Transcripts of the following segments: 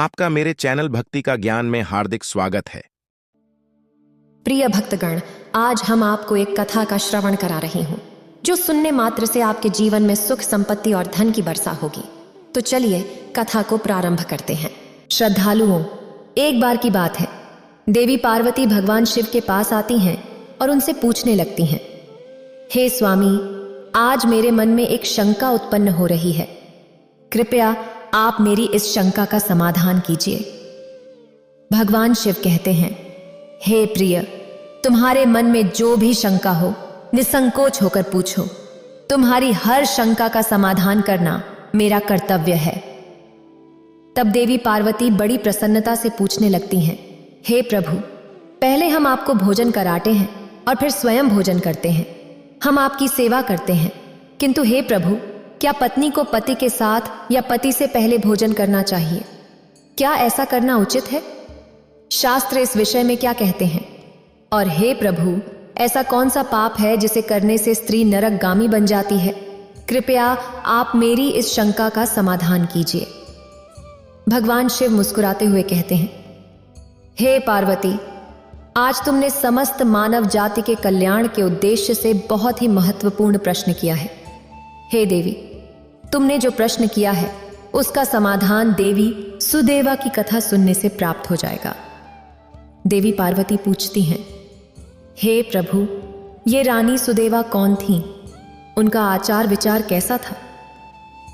आपका मेरे चैनल भक्ति का ज्ञान में हार्दिक स्वागत है। प्रिय भक्तगण, आज हम आपको एक कथा का श्रवण करा रही हूँ जो सुनने मात्र से आपके जीवन में सुख, संपत्ति और धन की वर्षा होगी। तो चलिए कथा को प्रारंभ करते हैं। श्रद्धालुओं, एक बार की बात है, देवी पार्वती भगवान शिव के पास आती हैं और उनसे पूछने लगती हैं, हे स्वामी, आज मेरे मन में एक शंका उत्पन्न हो रही है, कृपया आप मेरी इस शंका का समाधान कीजिए। भगवान शिव कहते हैं, हे प्रिय, तुम्हारे मन में जो भी शंका हो निसंकोच होकर पूछो। तुम्हारी हर शंका का समाधान करना मेरा कर्तव्य है। तब देवी पार्वती बड़ी प्रसन्नता से पूछने लगती हैं, हे प्रभु, पहले हम आपको भोजन कराते हैं और फिर स्वयं भोजन करते हैं। हम आपकी सेवा करते हैं, किंतु हे प्रभु, क्या पत्नी को पति के साथ या पति से पहले भोजन करना चाहिए? क्या ऐसा करना उचित है? शास्त्र इस विषय में क्या कहते हैं? और हे प्रभु, ऐसा कौन सा पाप है जिसे करने से स्त्री नरकगामी बन जाती है? कृपया आप मेरी इस शंका का समाधान कीजिए। भगवान शिव मुस्कुराते हुए कहते हैं, हे पार्वती, आज तुमने समस्त मानव जाति के कल्याण के उद्देश्य से बहुत ही महत्वपूर्ण प्रश्न किया है। हे देवी, तुमने जो प्रश्न किया है उसका समाधान देवी सुदेवा की कथा सुनने से प्राप्त हो जाएगा। देवी पार्वती पूछती हैं, हे प्रभु, ये रानी सुदेवा कौन थी? उनका आचार विचार कैसा था?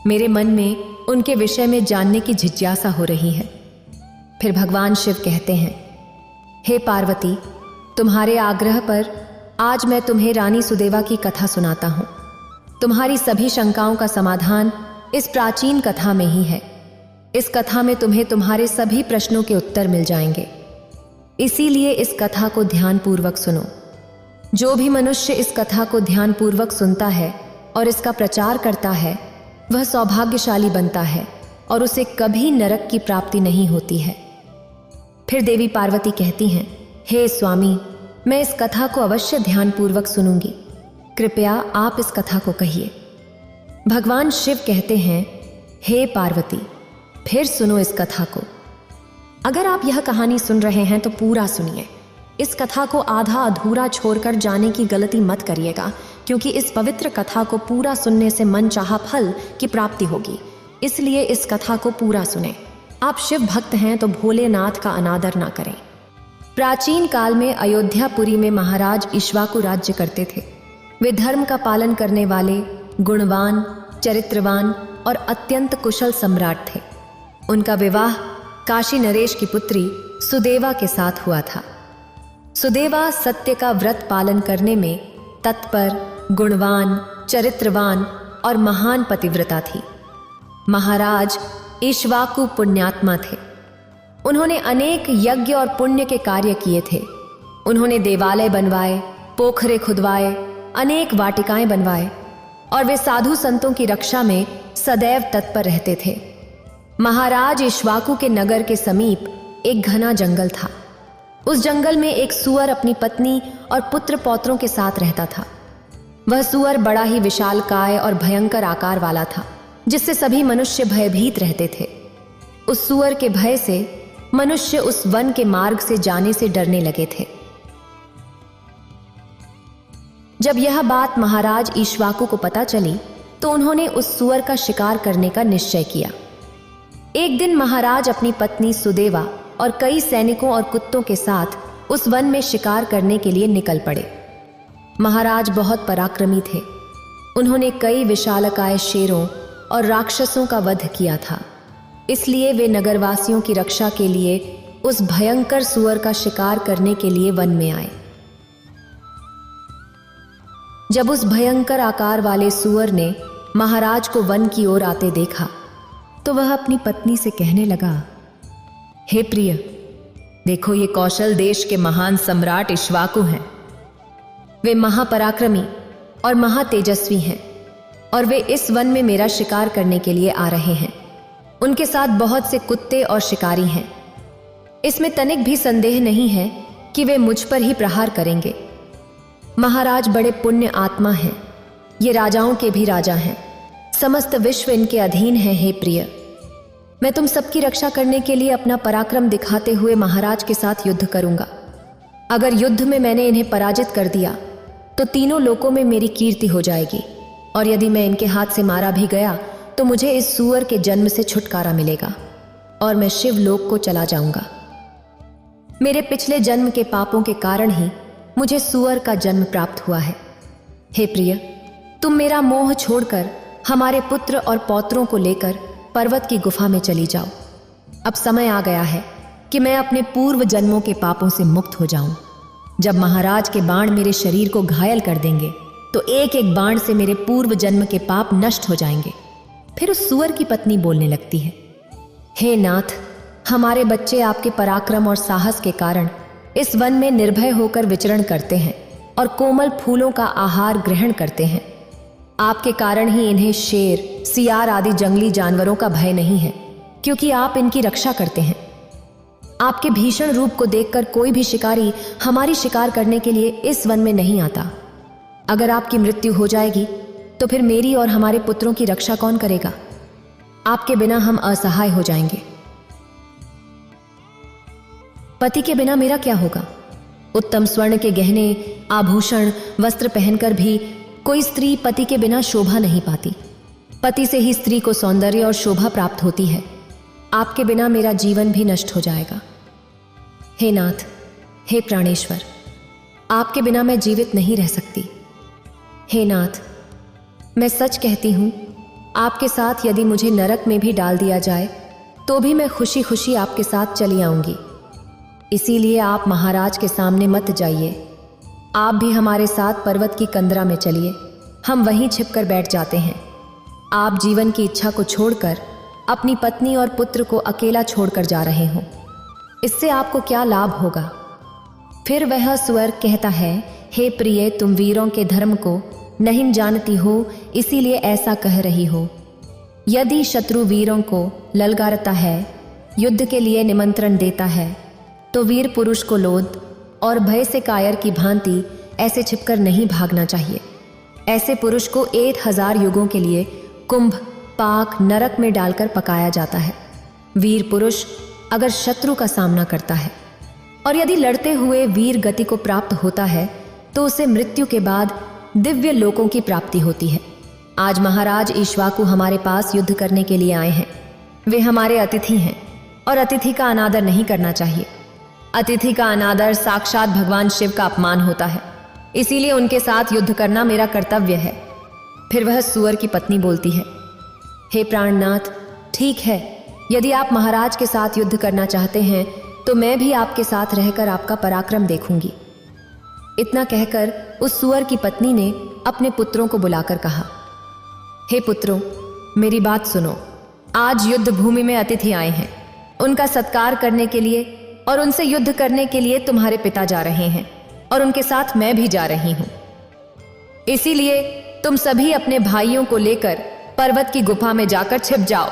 मेरे मन में उनके विषय में जानने की जिज्ञासा हो रही है। फिर भगवान शिव कहते हैं, हे पार्वती, तुम्हारे आग्रह पर आज मैं तुम्हें रानी सुदेवा की कथा सुनाता हूं। तुम्हारी सभी शंकाओं का समाधान इस प्राचीन कथा में ही है। इस कथा में तुम्हें तुम्हारे सभी प्रश्नों के उत्तर मिल जाएंगे। इसीलिए इस कथा को ध्यानपूर्वक सुनो। जो भी मनुष्य इस कथा को ध्यानपूर्वक सुनता है और इसका प्रचार करता है, वह सौभाग्यशाली बनता है और उसे कभी नरक की प्राप्ति नहीं होती है। फिर देवी पार्वती कहती हैं, हे स्वामी, मैं इस कथा को अवश्य ध्यानपूर्वक सुनूंगी। कृपया आप इस कथा को कहिए। भगवान शिव कहते हैं, हे पार्वती, फिर सुनो इस कथा को। अगर आप यह कहानी सुन रहे हैं तो पूरा सुनिए। इस कथा को आधा अधूरा छोड़कर जाने की गलती मत करिएगा, क्योंकि इस पवित्र कथा को पूरा सुनने से मन चाहा फल की प्राप्ति होगी। इसलिए इस कथा को पूरा सुने। आप शिव भक्त हैं तो भोलेनाथ का अनादर ना करें। प्राचीन काल में अयोध्यापुरी में महाराज इक्ष्वाकु राज्य करते थे। वे धर्म का पालन करने वाले, गुणवान, चरित्रवान और अत्यंत कुशल सम्राट थे। उनका विवाह काशी नरेश की पुत्री सुदेवा के साथ हुआ था। सुदेवा सत्य का व्रत पालन करने में तत्पर, गुणवान, चरित्रवान और महान पतिव्रता थी। महाराज इक्ष्वाकु पुण्यात्मा थे। उन्होंने अनेक यज्ञ और पुण्य के कार्य किए थे। उन्होंने देवालय बनवाए, पोखरे खुदवाए, अनेक वाटिकाएं बनवाए और वे साधु संतों की रक्षा में सदैव तत्पर रहते थे। महाराज इक्ष्वाकु के नगर के समीप एक घना जंगल था। उस जंगल में एक सूअर अपनी पत्नी और पुत्र पौत्रों के साथ रहता था। वह सूअर बड़ा ही विशालकाय और भयंकर आकार वाला था, जिससे सभी मनुष्य भयभीत रहते थे। उस सूअर के भय से मनुष्य उस वन के मार्ग से जाने से डरने लगे थे। जब यह बात महाराज इक्ष्वाकु को पता चली तो उन्होंने उस सूअर का शिकार करने का निश्चय किया। एक दिन महाराज अपनी पत्नी सुदेवा और कई सैनिकों और कुत्तों के साथ उस वन में शिकार करने के लिए निकल पड़े। महाराज बहुत पराक्रमी थे। उन्होंने कई विशालकाय शेरों और राक्षसों का वध किया था। इसलिए वे नगरवासियों की रक्षा के लिए उस भयंकर सूअर का शिकार करने के लिए वन में आए। जब उस भयंकर आकार वाले सूअर ने महाराज को वन की ओर आते देखा तो वह अपनी पत्नी से कहने लगा, हे प्रिय, देखो, ये कौशल देश के महान सम्राट इक्ष्वाकु हैं। वे महापराक्रमी और महातेजस्वी हैं और वे इस वन में मेरा शिकार करने के लिए आ रहे हैं। उनके साथ बहुत से कुत्ते और शिकारी हैं। इसमें तनिक भी संदेह नहीं है कि वे मुझ पर ही प्रहार करेंगे। महाराज बड़े पुण्य आत्मा हैं। ये राजाओं के भी राजा हैं। समस्त विश्व इनके अधीन है। हे प्रिय, मैं तुम सबकी रक्षा करने के लिए अपना पराक्रम दिखाते हुए महाराज के साथ युद्ध करूंगा। अगर युद्ध में मैंने इन्हें पराजित कर दिया तो तीनों लोकों में मेरी कीर्ति हो जाएगी, और यदि मैं इनके हाथ से मारा भी गया तो मुझे इस सूअर के जन्म से छुटकारा मिलेगा और मैं शिवलोक को चला जाऊंगा। मेरे पिछले जन्म के पापों के कारण ही मुझे सूअर का जन्म प्राप्त हुआ है। हे प्रिय, तुम मेरा मोह छोड़कर हमारे पुत्र और पौत्रों को लेकर पर्वत की गुफा में चली जाओ। अब समय आ गया है कि मैं अपने पूर्व जन्मों के पापों से मुक्त हो जाऊं। जब महाराज के बाण मेरे शरीर को घायल कर देंगे तो एक एक बाण से मेरे पूर्व जन्म के पाप नष्ट हो जाएंगे। फिर उस सूअर की पत्नी बोलने लगती है, हे नाथ, हमारे बच्चे आपके पराक्रम और साहस के कारण इस वन में निर्भय होकर विचरण करते हैं और कोमल फूलों का आहार ग्रहण करते हैं। आपके कारण ही इन्हें शेर, सियार आदि जंगली जानवरों का भय नहीं है, क्योंकि आप इनकी रक्षा करते हैं। आपके भीषण रूप को देखकर कोई भी शिकारी हमारी शिकार करने के लिए इस वन में नहीं आता। अगर आपकी मृत्यु हो जाएगी तो फिर मेरी और हमारे पुत्रों की रक्षा कौन करेगा? आपके बिना हम असहाय हो जाएंगे। पति के बिना मेरा क्या होगा? उत्तम स्वर्ण के गहने, आभूषण, वस्त्र पहनकर भी कोई स्त्री पति के बिना शोभा नहीं पाती। पति से ही स्त्री को सौंदर्य और शोभा प्राप्त होती है। आपके बिना मेरा जीवन भी नष्ट हो जाएगा। हे नाथ, हे प्राणेश्वर, आपके बिना मैं जीवित नहीं रह सकती। हे नाथ, मैं सच कहती हूं, आपके साथ यदि मुझे नरक में भी डाल दिया जाए तो भी मैं खुशी खुशी आपके साथ चली आऊंगी। इसीलिए आप महाराज के सामने मत जाइए। आप भी हमारे साथ पर्वत की कंदरा में चलिए, हम वहीं छिपकर बैठ जाते हैं। आप जीवन की इच्छा को छोड़कर अपनी पत्नी और पुत्र को अकेला छोड़कर जा रहे हो। इससे आपको क्या लाभ होगा? फिर वह स्वर कहता है, हे प्रिय, तुम वीरों के धर्म को नहीं जानती हो, इसीलिए ऐसा कह रही हो। यदि शत्रु वीरों को ललकारता है, युद्ध के लिए निमंत्रण देता है, तो वीर पुरुष को लोध और भय से कायर की भांति ऐसे छिपकर नहीं भागना चाहिए। ऐसे पुरुष को 1000 युगों के लिए कुंभ, पाक, नरक में डालकर पकाया जाता है। वीर पुरुष अगर शत्रु का सामना करता है और यदि लड़ते हुए वीर गति को प्राप्त होता है तो उसे मृत्यु के बाद दिव्य लोकों की प्राप्ति होती है। आज महाराज ईक्ष्वाकु हमारे पास युद्ध करने के लिए आए हैं। वे हमारे अतिथि हैं और अतिथि का अनादर नहीं करना चाहिए। अतिथि का अनादर साक्षात भगवान शिव का अपमान होता है, इसीलिए उनके साथ युद्ध करना मेरा कर्तव्य है। फिर वह सूअर की पत्नी बोलती है, हे प्राणनाथ, ठीक है, यदि आप महाराज के साथ युद्ध करना चाहते हैं तो मैं भी आपके साथ रहकर आपका पराक्रम देखूंगी। इतना कहकर उस सूअर की पत्नी ने अपने पुत्रों को बुलाकर कहा, हे पुत्रों, मेरी बात सुनो। आज युद्ध भूमि में अतिथि आए हैं। उनका सत्कार करने के लिए और उनसे युद्ध करने के लिए तुम्हारे पिता जा रहे हैं और उनके साथ मैं भी जा रही हूं। इसीलिए तुम सभी अपने भाइयों को लेकर पर्वत की गुफा में जाकर छिप जाओ।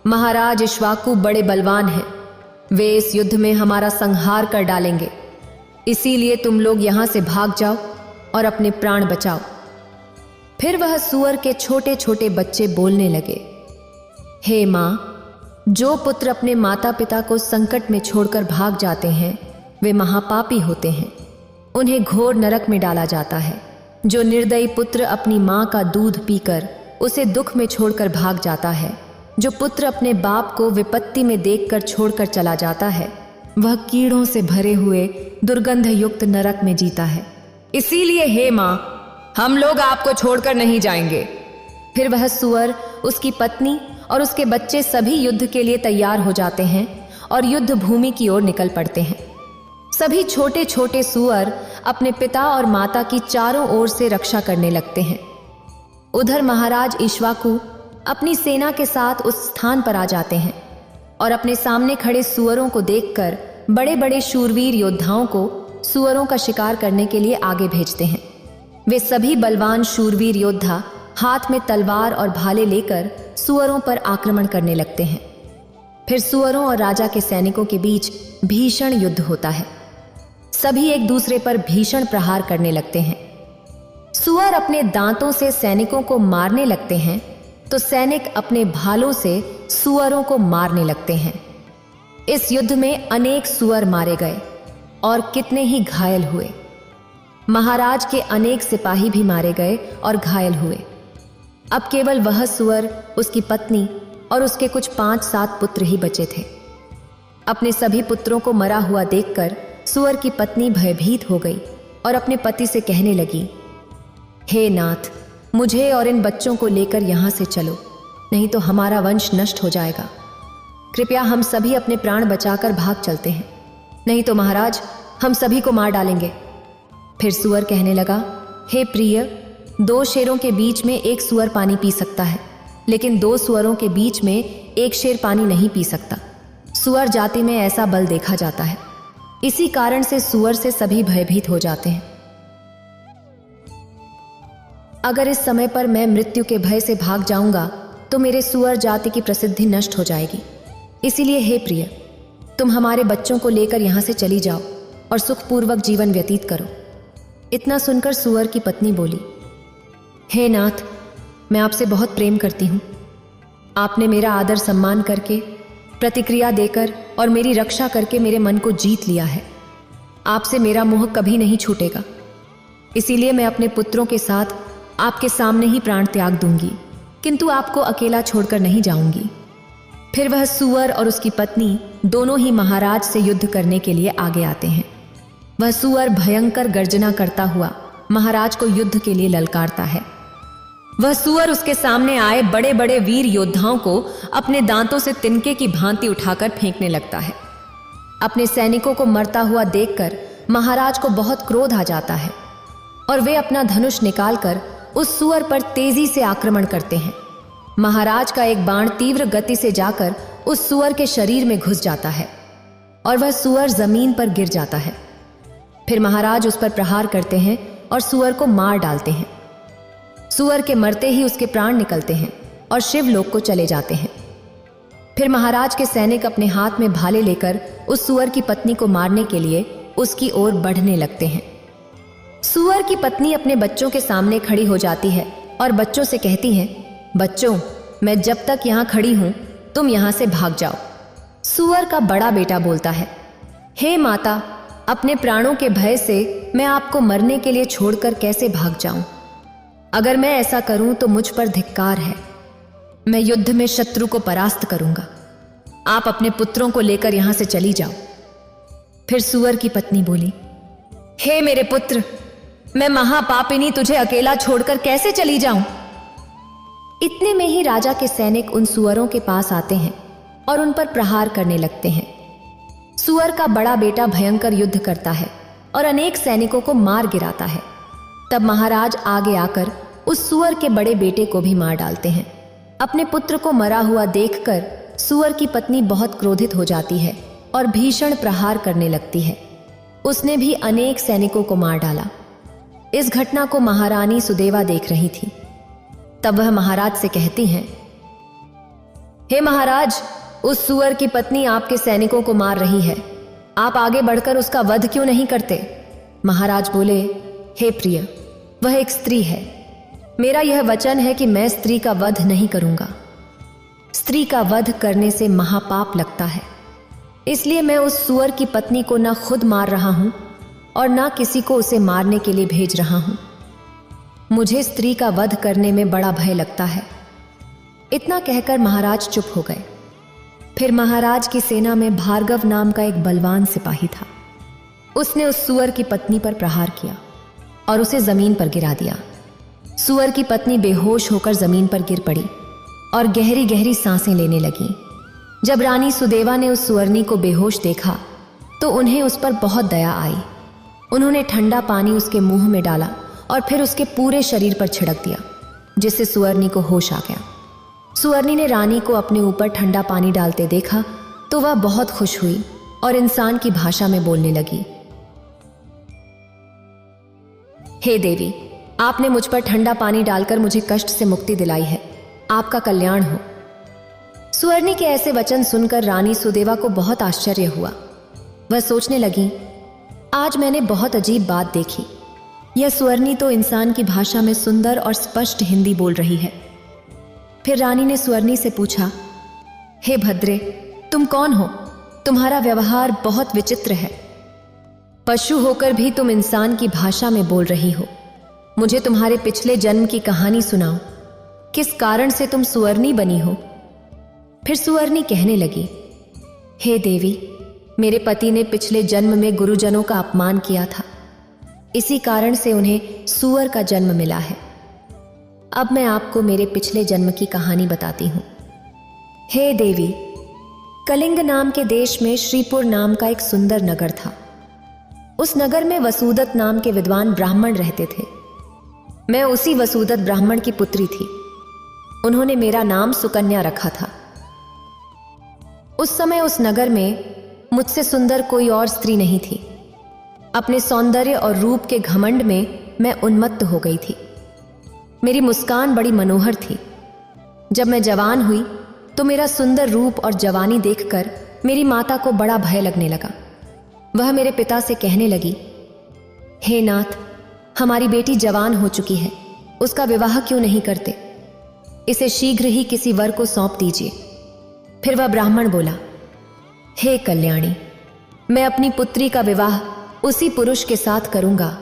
महाराज ईक्ष्वाकु बड़े बलवान हैं, वे इस युद्ध में हमारा संहार कर डालेंगे। इसीलिए तुम लोग यहां से भाग जाओ और अपने प्राण बचाओ। फिर वह सूअर के छोटे छोटे बच्चे बोलने लगे, हे मां, जो पुत्र अपने माता पिता को संकट में छोड़कर भाग जाते हैं वे महापापी होते हैं। उन्हें घोर नरक में डाला जाता है। जो निर्दयी पुत्र अपनी मां का दूध पीकर उसे दुख में छोड़कर भाग जाता है, जो पुत्र अपने बाप को विपत्ति में देखकर छोड़कर चला जाता है, वह कीड़ों से भरे हुए दुर्गंध युक्त नरक में जीता है। इसीलिए हे मां, हम लोग आपको छोड़कर नहीं जाएंगे। फिर वह सूअर, उसकी पत्नी और उसके बच्चे सभी युद्ध के लिए तैयार हो जाते हैं और युद्ध भूमि की ओर निकल पड़ते हैं। सभी छोटे छोटे सूअर अपने पिता और माता की चारों ओर से रक्षा करने लगते हैं। उधर महाराज ईक्ष्वाकु अपनी सेना के साथ उस स्थान पर आ जाते हैं और अपने सामने खड़े सूअरों को देखकर बड़े बड़े शूरवीर योद्धाओं को सूअरों का शिकार करने के लिए आगे भेजते हैं। वे सभी बलवान शूरवीर योद्धा हाथ में तलवार और भाले लेकर सूअरों पर आक्रमण करने लगते हैं। फिर सूअरों और राजा के सैनिकों के बीच भीषण युद्ध होता है। सभी एक दूसरे पर भीषण प्रहार करने लगते हैं। सूअर अपने दांतों से सैनिकों को मारने लगते हैं तो सैनिक अपने भालों से सुअरों को मारने लगते हैं। इस युद्ध में अनेक सुअर मारे गए और कितने ही घायल हुए। महाराज के अनेक सिपाही भी मारे गए और घायल हुए। अब केवल वह सुअर, उसकी पत्नी और उसके कुछ 5-7 पुत्र ही बचे थे। अपने सभी पुत्रों को मरा हुआ देखकर सुअर की पत्नी भयभीत हो गई और अपने पति से कहने लगी, हे नाथ, मुझे और इन बच्चों को लेकर यहां से चलो, नहीं तो हमारा वंश नष्ट हो जाएगा। कृपया हम सभी अपने प्राण बचाकर भाग चलते हैं, नहीं तो महाराज हम सभी को मार डालेंगे। फिर सुअर कहने लगा, हे प्रिय, 2 शेरों के बीच में एक सुअर पानी पी सकता है, लेकिन 2 सुअरों के बीच में एक शेर पानी नहीं पी सकता। सुअर जाति में ऐसा बल देखा जाता है। इसी कारण से सुअर से सभी भयभीत हो जाते हैं। अगर इस समय पर मैं मृत्यु के भय से भाग जाऊंगा तो मेरे सुअर जाति की प्रसिद्धि नष्ट हो जाएगी। इसीलिए हे प्रिय, तुम हमारे बच्चों को लेकर यहां से चली जाओ और सुखपूर्वक जीवन व्यतीत करो। इतना सुनकर सुअर की पत्नी बोली, हे नाथ, मैं आपसे बहुत प्रेम करती हूं। आपने मेरा आदर सम्मान करके, प्रतिक्रिया देकर और मेरी रक्षा करके मेरे मन को जीत लिया है। आपसे मेरा मोह कभी नहीं छूटेगा। इसीलिए मैं अपने पुत्रों के साथ आपके सामने ही प्राण त्याग दूंगी, किंतु आपको अकेला छोड़कर नहीं जाऊंगी। फिर वह सुअर और उसकी पत्नी दोनों ही महाराज से युद्ध करने के लिए आगे आते हैं। वह सुअर भयंकर गर्जना करता हुआ महाराज को युद्ध के लिए ललकारता है। वह सुअर उसके सामने आए बड़े बड़े वीर योद्धाओं को अपने दांतों से तिनके की भांति उठाकर फेंकने लगता है। अपने सैनिकों को मरता हुआ देखकर महाराज को बहुत क्रोध आ जाता है और वे अपना धनुष निकालकर उस सुअर पर तेजी से आक्रमण करते हैं। महाराज का एक बाण तीव्र गति से जाकर उस सुअर के शरीर में घुस जाता है और वह सुअर जमीन पर गिर जाता है। फिर महाराज उस पर प्रहार करते हैं और सुअर को मार डालते हैं। सुअर के मरते ही उसके प्राण निकलते हैं और शिवलोक को चले जाते हैं। फिर महाराज के सैनिक अपने हाथ में भाले लेकर उस सुअर की पत्नी को मारने के लिए उसकी ओर बढ़ने लगते हैं। सुअर की पत्नी अपने बच्चों के सामने खड़ी हो जाती है और बच्चों से कहती है, बच्चों, मैं जब तक यहाँ खड़ी हूं तुम यहाँ से भाग जाओ। सुअर का बड़ा बेटा बोलता है, हे माता, अपने प्राणों के भय से मैं आपको मरने के लिए छोड़कर कैसे भाग जाऊं? अगर मैं ऐसा करूं तो मुझ पर धिक्कार है। मैं युद्ध में शत्रु को परास्त करूंगा। आप अपने पुत्रों को लेकर यहां से चली जाओ। फिर सुअर की पत्नी बोली, हे मेरे पुत्र, मैं महापापिनी तुझे अकेला छोड़कर कैसे चली जाऊं? इतने में ही राजा के सैनिक उन सुअरों के पास आते हैं और उन पर प्रहार करने लगते हैं। सुअर का बड़ा बेटा भयंकर युद्ध करता है और अनेक सैनिकों को मार गिराता है। तब महाराज आगे आकर उस सुअर के बड़े बेटे को भी मार डालते हैं। अपने पुत्र को मरा हुआ देखकर सुअर की पत्नी बहुत क्रोधित हो जाती है और भीषण प्रहार करने लगती है। उसने भी अनेक सैनिकों को मार डाला। इस घटना को महारानी सुदेवा देख रही थी। तब वह महाराज से कहती हैं, हे महाराज, उस सुअर की पत्नी आपके सैनिकों को मार रही है। आप आगे बढ़कर उसका वध क्यों नहीं करते? महाराज बोले, हे प्रिय, वह एक स्त्री है। मेरा यह वचन है कि मैं स्त्री का वध नहीं करूंगा। स्त्री का वध करने से महापाप लगता है। इसलिए मैं उस सुअर की पत्नी को न खुद मार रहा हूं और न किसी को उसे मारने के लिए भेज रहा हूं। मुझे स्त्री का वध करने में बड़ा भय लगता है। इतना कहकर महाराज चुप हो गए। फिर महाराज की सेना में भार्गव नाम का एक बलवान सिपाही था। उसने उस सुअर की पत्नी पर प्रहार किया और उसे जमीन पर गिरा दिया। सुअर की पत्नी बेहोश होकर जमीन पर गिर पड़ी और गहरी गहरी सांसें लेने लगी। जब रानी सुदेवा ने उस सुअरनी को बेहोश देखा तो उन्हें उस पर बहुत दया आई। उन्होंने ठंडा पानी उसके मुंह में डाला और फिर उसके पूरे शरीर पर छिड़क दिया, जिससे सुअरनी को होश आ गया। सुअरनी ने रानी को अपने ऊपर ठंडा पानी डालते देखा तो वह बहुत खुश हुई और इंसान की भाषा में बोलने लगी, हे देवी, आपने मुझ पर ठंडा पानी डालकर मुझे कष्ट से मुक्ति दिलाई है। आपका कल्याण हो। सुअरनी के ऐसे वचन सुनकर रानी सुदेवा को बहुत आश्चर्य हुआ। वह सोचने लगी, आज मैंने बहुत अजीब बात देखी। यह सुअरनी तो इंसान की भाषा में सुंदर और स्पष्ट हिंदी बोल रही है। फिर रानी ने सुअरनी से पूछा, हे भद्रे, तुम कौन हो? तुम्हारा व्यवहार बहुत विचित्र है। पशु होकर भी तुम इंसान की भाषा में बोल रही हो। मुझे तुम्हारे पिछले जन्म की कहानी सुनाओ। किस कारण से तुम सुअरनी बनी हो? फिर सुअरनी कहने लगी, हे देवी, मेरे पति ने पिछले जन्म में गुरुजनों का अपमान किया था। इसी कारण से उन्हें सूअर का जन्म मिला है। अब मैं आपको मेरे पिछले जन्म की कहानी बताती हूं। हे देवी, कलिंग नाम के देश में श्रीपुर नाम का एक सुंदर नगर था। उस नगर में वसुदत नाम के विद्वान ब्राह्मण रहते थे। मैं उसी वसुदत ब्राह्मण की पुत्री थी। उन्होंने मेरा नाम सुकन्या रखा था। उस समय उस नगर में मुझसे सुंदर कोई और स्त्री नहीं थी। अपने सौंदर्य और रूप के घमंड में मैं उन्मत्त हो गई थी। मेरी मुस्कान बड़ी मनोहर थी। जब मैं जवान हुई तो मेरा सुंदर रूप और जवानी देखकर मेरी माता को बड़ा भय लगने लगा। वह मेरे पिता से कहने लगी, हे नाथ, हमारी बेटी जवान हो चुकी है, उसका विवाह क्यों नहीं करते? इसे शीघ्र ही किसी वर को सौंप दीजिए। फिर वह ब्राह्मण बोला, हे कल्याणी, मैं अपनी पुत्री का विवाह उसी पुरुष के साथ करूंगा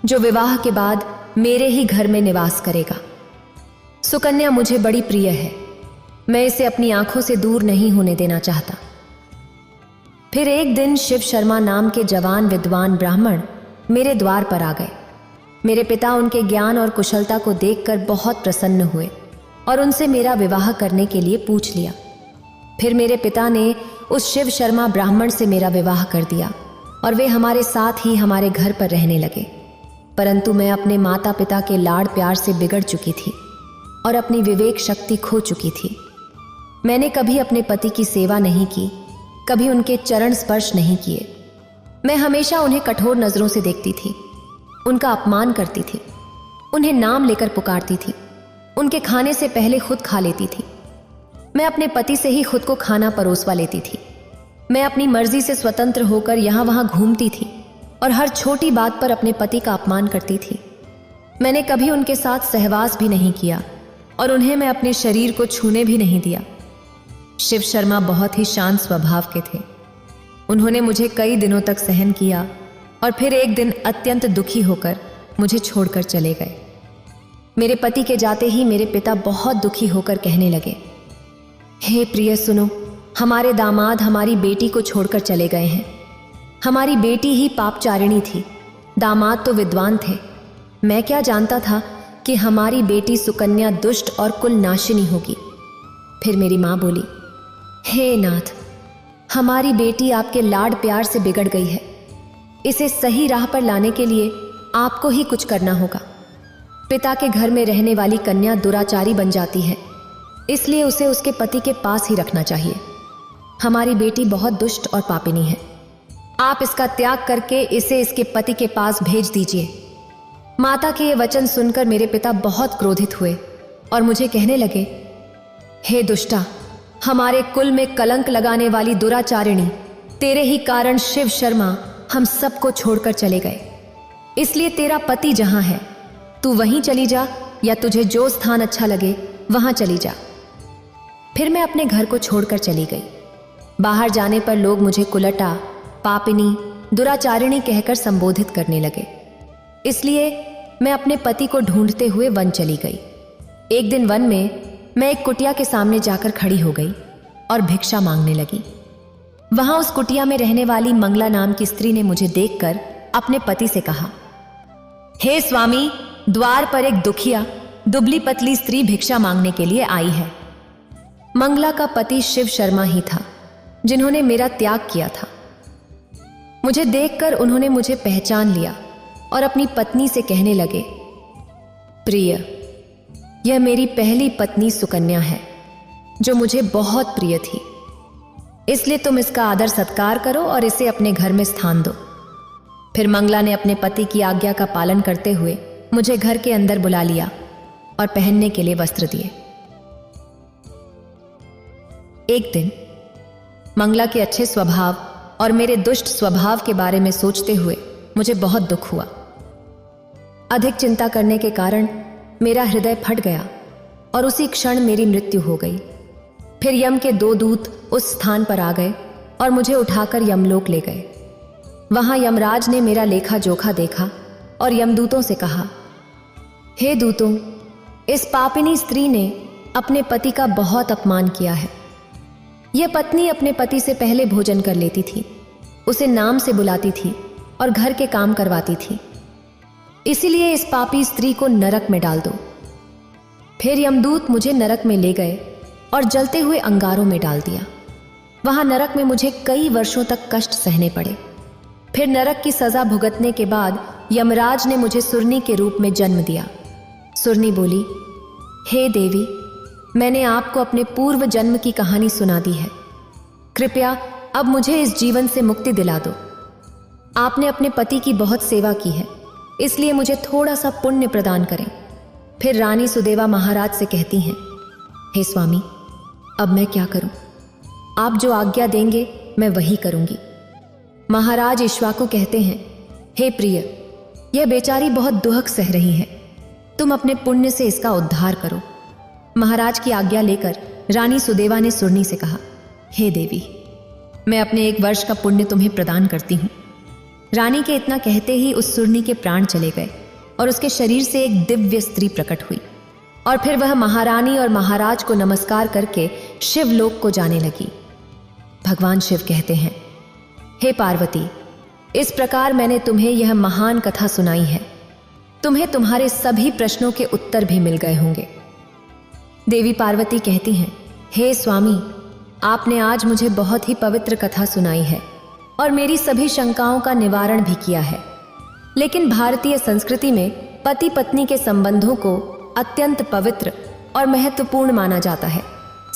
जो विवाह के बाद मेरे ही घर में निवास करेगा। सुकन्या मुझे बड़ी प्रिय है। मैं इसे अपनी आंखों से दूर नहीं होने देना चाहता। फिर एक दिन शिव शर्मा नाम के जवान विद्वान ब्राह्मण मेरे द्वार पर आ गए। मेरे पिता उनके ज्ञान और कुशलता को देखकर बहुत प्रसन्न हुए और उनसे मेरा विवाह करने के लिए पूछ लिया। फिर मेरे पिता ने उस शिव शर्मा ब्राह्मण से मेरा विवाह कर दिया और वे हमारे साथ ही हमारे घर पर रहने लगे। परंतु मैं अपने माता पिता के लाड़ प्यार से बिगड़ चुकी थी और अपनी विवेक शक्ति खो चुकी थी। मैंने कभी अपने पति की सेवा नहीं की, कभी उनके चरण स्पर्श नहीं किए। मैं हमेशा उन्हें कठोर नजरों से देखती थी, उनका अपमान करती थी, उन्हें नाम लेकर पुकारती थी, उनके खाने से पहले खुद खा लेती थी। मैं अपने पति से ही खुद को खाना परोसवा लेती थी। मैं अपनी मर्जी से स्वतंत्र होकर यहां वहां घूमती थी और हर छोटी बात पर अपने पति का अपमान करती थी। मैंने कभी उनके साथ सहवास भी नहीं किया और उन्हें मैं अपने शरीर को छूने भी नहीं दिया। शिव शर्मा बहुत ही शांत स्वभाव के थे। उन्होंने मुझे कई दिनों तक सहन किया और फिर एक दिन अत्यंत दुखी होकर मुझे छोड़कर चले गए। मेरे पति के जाते ही मेरे पिता बहुत दुखी होकर कहने लगे, हे प्रिय, सुनो, हमारे दामाद हमारी बेटी को छोड़कर चले गए हैं। हमारी बेटी ही पापचारिणी थी, दामाद तो विद्वान थे। मैं क्या जानता था कि हमारी बेटी सुकन्या दुष्ट और कुल नाशिनी होगी। फिर मेरी माँ बोली, हे नाथ, हमारी बेटी आपके लाड प्यार से बिगड़ गई है। इसे सही राह पर लाने के लिए आपको ही कुछ करना होगा। पिता के घर में रहने वाली कन्या दुराचारी बन जाती है, इसलिए उसे उसके पति के पास ही रखना चाहिए। हमारी बेटी बहुत दुष्ट और पापिनी है। आप इसका त्याग करके इसे इसके पति के पास भेज दीजिए। माता के ये वचन सुनकर मेरे पिता बहुत क्रोधित हुए और मुझे कहने लगे, हे दुष्टा, हमारे कुल में कलंक लगाने वाली दुराचारिणी, तेरे ही कारण शिव शर्मा हम सबको छोड़कर चले गए। इसलिए तेरा पति जहां है तू वहीं चली जा, या तुझे जो स्थान अच्छा लगे वहां चली जा। फिर मैं अपने घर को छोड़कर चली गई। बाहर जाने पर लोग मुझे कुलटा, पापिनी, दुराचारिणी कहकर संबोधित करने लगे। इसलिए मैं अपने पति को ढूंढते हुए वन चली गई। एक दिन वन में मैं एक कुटिया के सामने जाकर खड़ी हो गई और भिक्षा मांगने लगी। वहां उस कुटिया में रहने वाली मंगला नाम की स्त्री ने मुझे देखकर अपने पति से कहा, हे स्वामी, द्वार पर एक दुखिया, दुबली पतली स्त्री भिक्षा मांगने के लिए आई है। मंगला का पति शिव शर्मा ही था, जिन्होंने मेरा त्याग किया था। मुझे देखकर उन्होंने मुझे पहचान लिया और अपनी पत्नी से कहने लगे, प्रिय, यह मेरी पहली पत्नी सुकन्या है, जो मुझे बहुत प्रिय थी। इसलिए तुम इसका आदर सत्कार करो और इसे अपने घर में स्थान दो। फिर मंगला ने अपने पति की आज्ञा का पालन करते हुए मुझे घर के अंदर बुला लिया और पहनने के लिए वस्त्र दिए। एक दिन मंगला के अच्छे स्वभाव और मेरे दुष्ट स्वभाव के बारे में सोचते हुए मुझे बहुत दुख हुआ। अधिक चिंता करने के कारण मेरा हृदय फट गया और उसी क्षण मेरी मृत्यु हो गई। फिर यम के 2 दूत उस स्थान पर आ गए और मुझे उठाकर यमलोक ले गए। वहां यमराज ने मेरा लेखा जोखा देखा और यमदूतों से कहा, हे दूतों, इस पापिनी स्त्री ने अपने पति का बहुत अपमान किया है। यह पत्नी अपने पति से पहले भोजन कर लेती थी, उसे नाम से बुलाती थी और घर के काम करवाती थी। इसीलिए इस पापी स्त्री को नरक में डाल दो। फिर यमदूत मुझे नरक में ले गए और जलते हुए अंगारों में डाल दिया। वहां नरक में मुझे कई वर्षों तक कष्ट सहने पड़े। फिर नरक की सजा भुगतने के बाद यमराज ने मुझे सुरनी के रूप में जन्म दिया। सुरनी बोली, हे देवी, मैंने आपको अपने पूर्व जन्म की कहानी सुना दी है। कृपया अब मुझे इस जीवन से मुक्ति दिला दो। आपने अपने पति की बहुत सेवा की है, इसलिए मुझे थोड़ा सा पुण्य प्रदान करें। फिर रानी सुदेवा महाराज से कहती हैं, हे स्वामी, अब मैं क्या करूं? आप जो आज्ञा देंगे मैं वही करूंगी। महाराज इक्ष्वाकु कहते हैं, हे प्रिय, यह बेचारी बहुत दुहक सह रही है, तुम अपने पुण्य से इसका उद्धार करो। महाराज की आज्ञा लेकर रानी सुदेवा ने सुरनी से कहा, हे देवी, मैं अपने 1 वर्ष का पुण्य तुम्हें प्रदान करती हूं। रानी के इतना कहते ही उस सुरनी के प्राण चले गए और उसके शरीर से एक दिव्य स्त्री प्रकट हुई और फिर वह महारानी और महाराज को नमस्कार करके शिवलोक को जाने लगी। भगवान शिव कहते हैं, हे पार्वती, इस प्रकार मैंने तुम्हें यह महान कथा सुनाई है। तुम्हें तुम्हारे सभी प्रश्नों के उत्तर भी मिल गए होंगे। देवी पार्वती कहती हैं, हे स्वामी, आपने आज मुझे बहुत ही पवित्र कथा सुनाई है और मेरी सभी शंकाओं का निवारण भी किया है। लेकिन भारतीय संस्कृति में पति पत्नी के संबंधों को अत्यंत पवित्र और महत्वपूर्ण माना जाता है।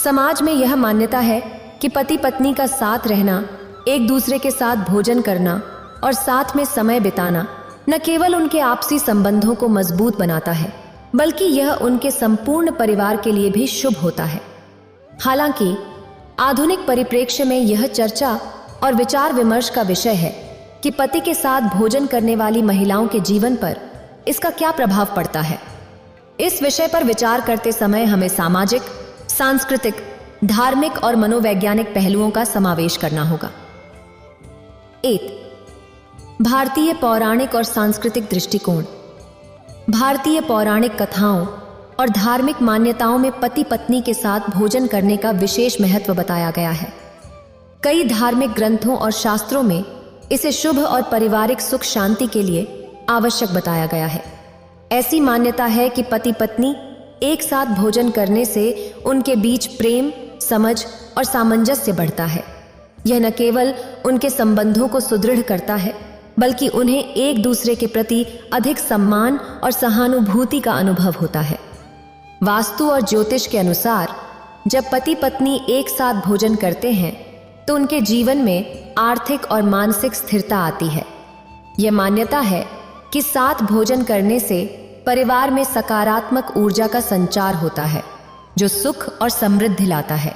समाज में यह मान्यता है कि पति पत्नी का साथ रहना, एक दूसरे के साथ भोजन करना और साथ में समय बिताना न केवल उनके आपसी संबंधों को मजबूत बनाता है, बल्कि यह उनके संपूर्ण परिवार के लिए भी शुभ होता है। हालांकि आधुनिक परिप्रेक्ष्य में यह चर्चा और विचार विमर्श का विषय है कि पति के साथ भोजन करने वाली महिलाओं के जीवन पर इसका क्या प्रभाव पड़ता है। इस विषय पर विचार करते समय हमें सामाजिक, सांस्कृतिक, धार्मिक और मनोवैज्ञानिक पहलुओं का समावेश करना होगा। 1. भारतीय पौराणिक और सांस्कृतिक दृष्टिकोण। भारतीय पौराणिक कथाओं और धार्मिक मान्यताओं में पति पत्नी के साथ भोजन करने का विशेष महत्व बताया गया है। कई धार्मिक ग्रंथों और शास्त्रों में इसे शुभ और पारिवारिक सुख शांति के लिए आवश्यक बताया गया है। ऐसी मान्यता है कि पति पत्नी एक साथ भोजन करने से उनके बीच प्रेम, समझ और सामंजस्य बढ़ता है। यह न केवल उनके संबंधों को सुदृढ़ करता है, बल्कि उन्हें एक दूसरे के प्रति अधिक सम्मान और सहानुभूति का अनुभव होता है। वास्तु और ज्योतिष के अनुसार जब पति पत्नी एक साथ भोजन करते हैं तो उनके जीवन में आर्थिक और मानसिक स्थिरता आती है। यह मान्यता है कि साथ भोजन करने से परिवार में सकारात्मक ऊर्जा का संचार होता है, जो सुख और समृद्धि लाता है।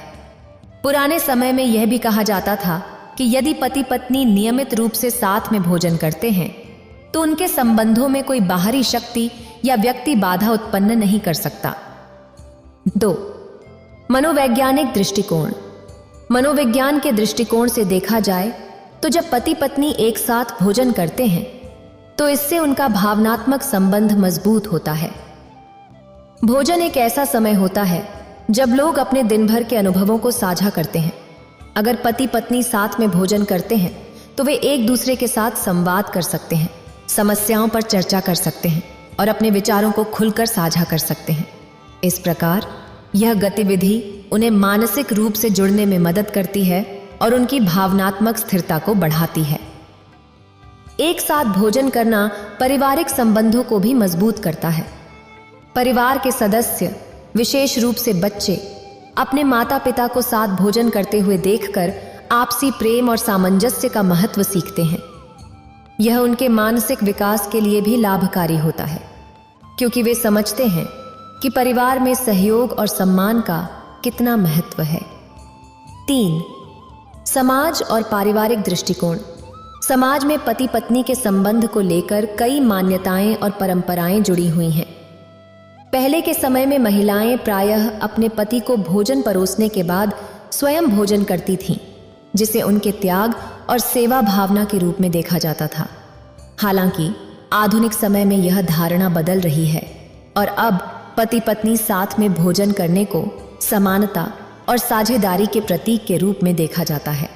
पुराने समय में यह भी कहा जाता था कि यदि पति पत्नी नियमित रूप से साथ में भोजन करते हैं तो उनके संबंधों में कोई बाहरी शक्ति या व्यक्ति बाधा उत्पन्न नहीं कर सकता। 2. मनोवैज्ञानिक दृष्टिकोण। मनोविज्ञान के दृष्टिकोण से देखा जाए तो जब पति पत्नी एक साथ भोजन करते हैं तो इससे उनका भावनात्मक संबंध मजबूत होता है। भोजन एक ऐसा समय होता है जब लोग अपने दिन भर के अनुभवों को साझा करते हैं। अगर पति पत्नी साथ में भोजन करते हैं तो वे एक दूसरे के साथ संवाद कर सकते हैं, समस्याओं पर चर्चा कर सकते हैं और अपने विचारों को खुलकर साझा कर सकते हैं। इस प्रकार यह गतिविधि उन्हें मानसिक रूप से जुड़ने में मदद करती है और उनकी भावनात्मक स्थिरता को बढ़ाती है। एक साथ भोजन करना पारिवारिक संबंधों को भी मजबूत करता है। परिवार के सदस्य, विशेष रूप से बच्चे, अपने माता पिता को साथ भोजन करते हुए देखकर आपसी प्रेम और सामंजस्य का महत्व सीखते हैं। यह उनके मानसिक विकास के लिए भी लाभकारी होता है, क्योंकि वे समझते हैं कि परिवार में सहयोग और सम्मान का कितना महत्व है। 3. समाज और पारिवारिक दृष्टिकोण। समाज में पति पत्नी के संबंध को लेकर कई मान्यताएं और परंपराएं जुड़ी हुई हैं। पहले के समय में महिलाएं प्रायः अपने पति को भोजन परोसने के बाद स्वयं भोजन करती थीं, जिसे उनके त्याग और सेवा भावना के रूप में देखा जाता था। हालांकि आधुनिक समय में यह धारणा बदल रही है और अब पति पत्नी साथ में भोजन करने को समानता और साझेदारी के प्रतीक के रूप में देखा जाता है।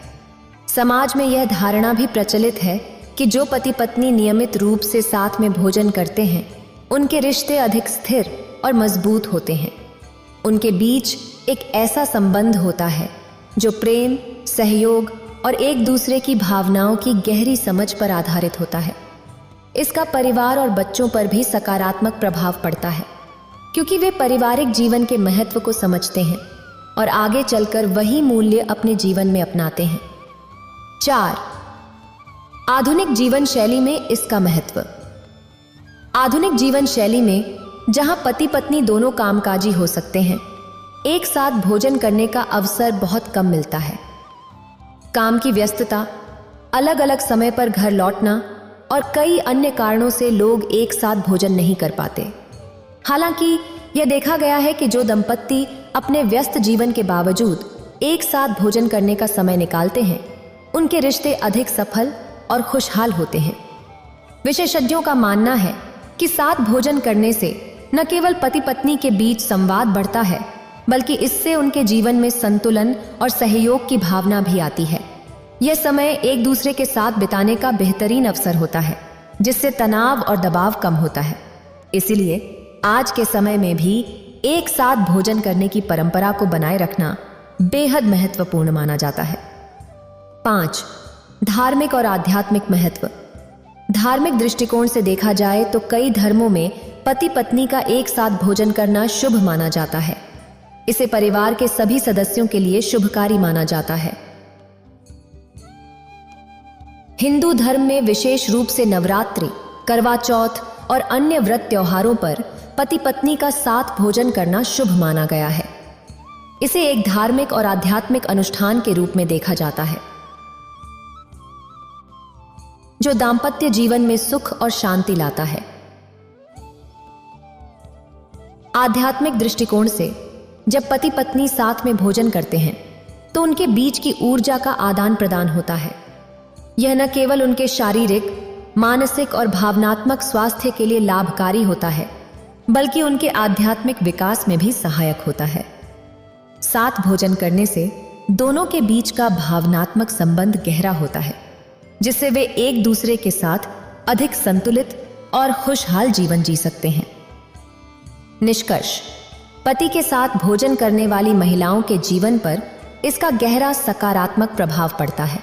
समाज में यह धारणा भी प्रचलित है कि जो पति पत्नी नियमित रूप से साथ में भोजन करते हैं, उनके रिश्ते अधिक स्थिर और मजबूत होते हैं। उनके बीच एक ऐसा संबंध होता है जो प्रेम, सहयोग और एक दूसरे की भावनाओं की गहरी समझ पर आधारित होता है। इसका परिवार और बच्चों पर भी सकारात्मक प्रभाव पड़ता है, क्योंकि वे पारिवारिक जीवन के महत्व को समझते हैं और आगे चलकर वही मूल्य अपने जीवन में अपनाते हैं। 4. आधुनिक जीवन शैली में इसका महत्व। आधुनिक जीवन शैली में जहां पति पत्नी दोनों कामकाजी हो सकते हैं, एक साथ भोजन करने का अवसर बहुत कम मिलता है। काम की व्यस्तता, अलग अलग समय पर घर लौटना और कई अन्य कारणों से लोग एक साथ भोजन नहीं कर पाते। हालांकि यह देखा गया है कि जो दंपत्ति अपने व्यस्त जीवन के बावजूद एक साथ भोजन करने का समय निकालते हैं, उनके रिश्ते अधिक सफल और खुशहाल होते हैं। विशेषज्ञों का मानना है कि साथ भोजन करने से न केवल पति पत्नी के बीच संवाद बढ़ता है, बल्कि इससे उनके जीवन में संतुलन और सहयोग की भावना भी आती है। यह समय एक दूसरे के साथ बिताने का बेहतरीन अवसर होता है, जिससे तनाव और दबाव कम होता है। इसीलिए आज के समय में भी एक साथ भोजन करने की परंपरा को बनाए रखना बेहद महत्वपूर्ण माना जाता है। 5. धार्मिक और आध्यात्मिक महत्व। धार्मिक दृष्टिकोण से देखा जाए तो कई धर्मों में पति पत्नी का एक साथ भोजन करना शुभ माना जाता है। इसे परिवार के सभी सदस्यों के लिए शुभकारी माना जाता है। हिंदू धर्म में विशेष रूप से नवरात्रि, करवा चौथ और अन्य व्रत त्योहारों पर पति पत्नी का साथ भोजन करना शुभ माना गया है। इसे एक धार्मिक और आध्यात्मिक अनुष्ठान के रूप में देखा जाता है, जो दाम्पत्य जीवन में सुख और शांति लाता है। आध्यात्मिक दृष्टिकोण से जब पति पत्नी साथ में भोजन करते हैं, तो उनके बीच की ऊर्जा का आदान प्रदान होता है। यह न केवल उनके शारीरिक, मानसिक और भावनात्मक स्वास्थ्य के लिए लाभकारी होता है, बल्कि उनके आध्यात्मिक विकास में भी सहायक होता है। साथ भोजन करने से दोनों के बीच का भावनात्मक संबंध गहरा होता है, जिससे वे एक दूसरे के साथ अधिक संतुलित और खुशहाल जीवन जी सकते हैं। निष्कर्ष: पति के साथ भोजन करने वाली महिलाओं के जीवन पर इसका गहरा सकारात्मक प्रभाव पड़ता है।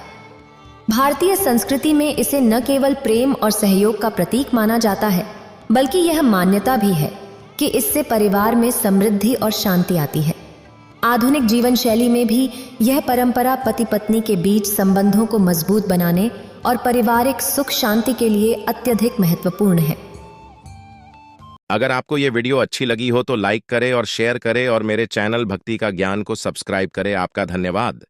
भारतीय संस्कृति में इसे न केवल प्रेम और सहयोग का प्रतीक माना जाता है, बल्कि यह मान्यता भी है कि इससे परिवार में समृद्धि और शांति आती है। आधुनिक जीवन शैली में भी यह परंपरा पति पत्नी के बीच संबंधों को मजबूत बनाने और पारिवारिक सुख शांति के लिए अत्यधिक महत्वपूर्ण है। अगर आपको ये वीडियो अच्छी लगी हो तो लाइक करें और शेयर करें और मेरे चैनल भक्ति का ज्ञान को सब्सक्राइब करें। आपका धन्यवाद।